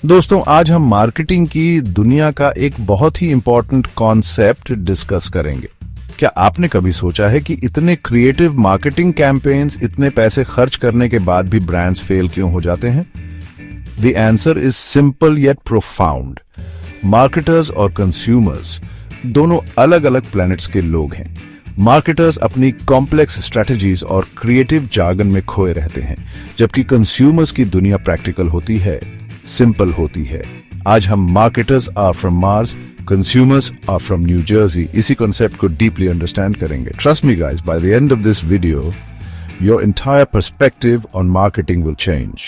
दोस्तों, आज हम मार्केटिंग की दुनिया का एक बहुत ही इंपॉर्टेंट कॉन्सेप्ट डिस्कस करेंगे। क्या आपने कभी सोचा है कि इतने क्रिएटिव मार्केटिंग कैंपेन्स, इतने पैसे खर्च करने के बाद भी ब्रांड्स फेल क्यों हो जाते हैं? The answer is simple yet profound. Marketers और कंज्यूमर्स दोनों अलग अलग प्लैनेट्स के लोग हैं। मार्केटर्स अपनी कॉम्प्लेक्स स्ट्रेटजीज और क्रिएटिव जार्गन में खोए रहते हैं, जबकि कंज्यूमर्स की दुनिया प्रैक्टिकल होती है, सिंपल होती है। आज हम marketers are from Mars, consumers are from New Jersey इसी कॉन्सेप्ट को डीपली अंडरस्टैंड करेंगे। Trust me guys, by the end of this video your entire perspective on marketing will change.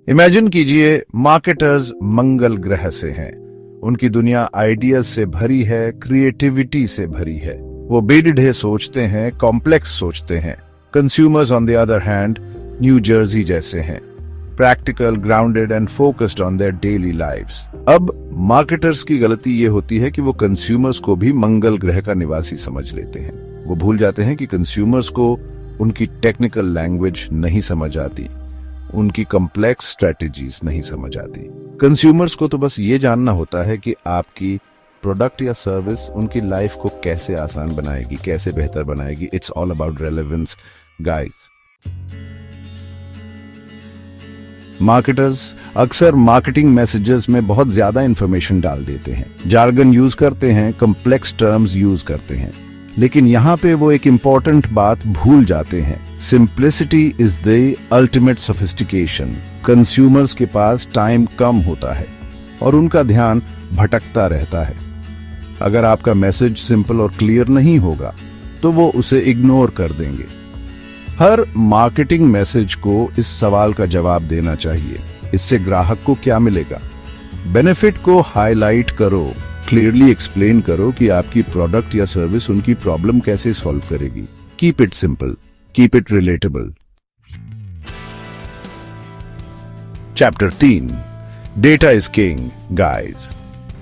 Imagine कीजिए, मार्केटर्स मंगल ग्रह से हैं। उनकी दुनिया आइडियाज से भरी है, क्रिएटिविटी से भरी है। वो बेडिढे सोचते हैं, कॉम्प्लेक्स सोचते हैं। Consumers on the other hand new Jersey जैसे हैं, practical, grounded and focused on their daily lives. अब मार्केटर्स की गलती ये होती है कि वो कंज्यूमर्स को भी मंगल ग्रह का निवासी समझ लेते हैं। वो भूल जाते हैं कि कंज्यूमर्स को उनकी टेक्निकल लैंग्वेज नहीं समझ आती, उनकी कॉम्प्लेक्स स्ट्रेटेजीज नहीं समझ आती। कंज्यूमर्स को तो बस ये जानना होता है कि आपकी प्रोडक्ट या सर्विस उनकी लाइफ को कैसे आसान बनाएगी, कैसे बेहतर बनाएगी। It's all about relevance guys. Marketers अक्सर मार्केटिंग मैसेजेस में बहुत ज्यादा इंफॉर्मेशन डाल देते हैं, जार्गन यूज करते हैं, कॉम्प्लेक्स टर्म्स यूज करते हैं, लेकिन यहाँ पे वो एक इंपॉर्टेंट बात भूल जाते हैं। Simplicity is the ultimate sophistication. Consumers के पास टाइम कम होता है और उनका ध्यान भटकता रहता है। अगर आपका मैसेज सिंपल और क्लियर नहीं होगा तो वो उसे इग्नोर कर देंगे। हर मार्केटिंग मैसेज को इस सवाल का जवाब देना चाहिए, इससे ग्राहक को क्या मिलेगा। बेनिफिट को हाईलाइट करो, क्लियरली एक्सप्लेन करो कि आपकी प्रोडक्ट या सर्विस उनकी प्रॉब्लम कैसे सॉल्व करेगी। Keep it simple, keep it relatable. Chapter 3, data is king guys.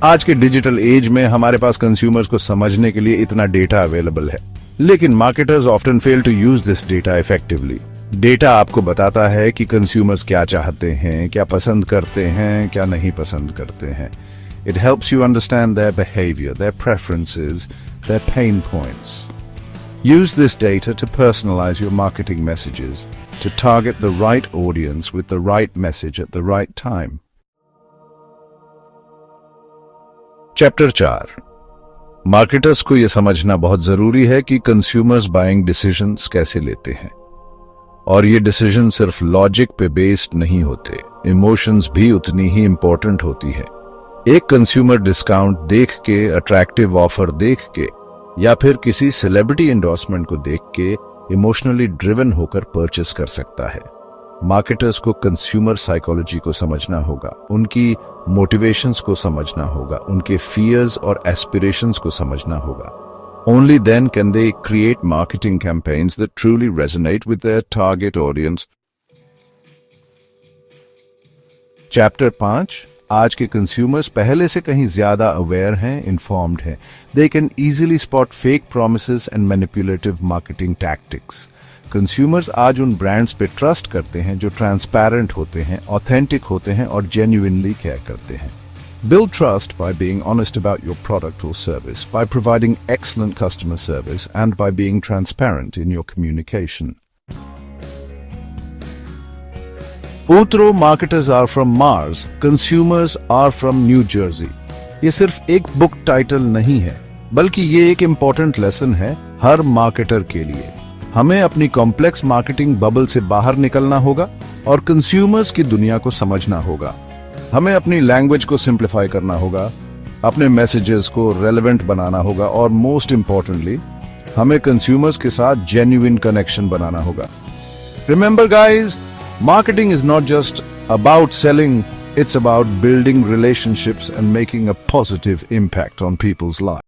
आज के डिजिटल एज में हमारे पास कंज्यूमर्स को समझने के लिए इतना डेटा अवेलेबल है, लेकिन marketers often fail to use this data effectively. Data आपको बताता है कि कंज्यूमर्स क्या चाहते हैं, क्या पसंद करते हैं, क्या नहीं पसंद करते हैं। It helps you understand their behavior, their preferences, their pain points. Use this data to personalize your marketing messages, to target the right audience with the right message at the right time. Chapter 4. Marketers को यह समझना बहुत जरूरी है कि consumers buying decisions कैसे लेते हैं, और ये डिसीजन सिर्फ लॉजिक पे बेस्ड नहीं होते, इमोशंस भी उतनी ही इंपॉर्टेंट होती है। एक कंज्यूमर डिस्काउंट देख के, अट्रैक्टिव ऑफर देख के, या फिर किसी सेलिब्रिटी एंडोर्समेंट को देख के इमोशनली ड्रिवन होकर परचेस कर सकता है। मार्केटर्स को कंज्यूमर साइकोलॉजी को समझना होगा, उनकी मोटिवेशंस को समझना होगा, उनके फियर्स और एस्पिरेशंस को समझना होगा। Only then can they create marketing campaigns that truly resonate with their target audience. Chapter 5, आज के कंज्यूमर्स पहले से कहीं ज्यादा अवेयर हैं, इन्फॉर्म्ड हैं। They can easily spot fake promises and manipulative marketing tactics. Consumers आज उन ब्रांड्स पे ट्रस्ट करते हैं जो ट्रांसपेरेंट होते हैं, ऑथेंटिक होते हैं और जेन्युइनली केयर करते हैं। Build trust by being honest about your product or service, by providing excellent customer service, and by being transparent in your communication. Utro marketers are from Mars, consumers are from New Jersey. ये सिर्फ एक book title नहीं है, बल्कि ये एक important lesson है हर marketer के लिए। हमें अपनी कॉम्प्लेक्स मार्केटिंग बबल से बाहर निकलना होगा और कंज्यूमर्स की दुनिया को समझना होगा। हमें अपनी लैंग्वेज को सिंप्लीफाई करना होगा, अपने मैसेजेस को रेलेवेंट बनाना होगा और मोस्ट इंपॉर्टेंटली हमें कंज्यूमर्स के साथ जेन्युइन कनेक्शन बनाना होगा। Remember guys, marketing is not just about selling, it's about building relationships and making a positive impact on people's life.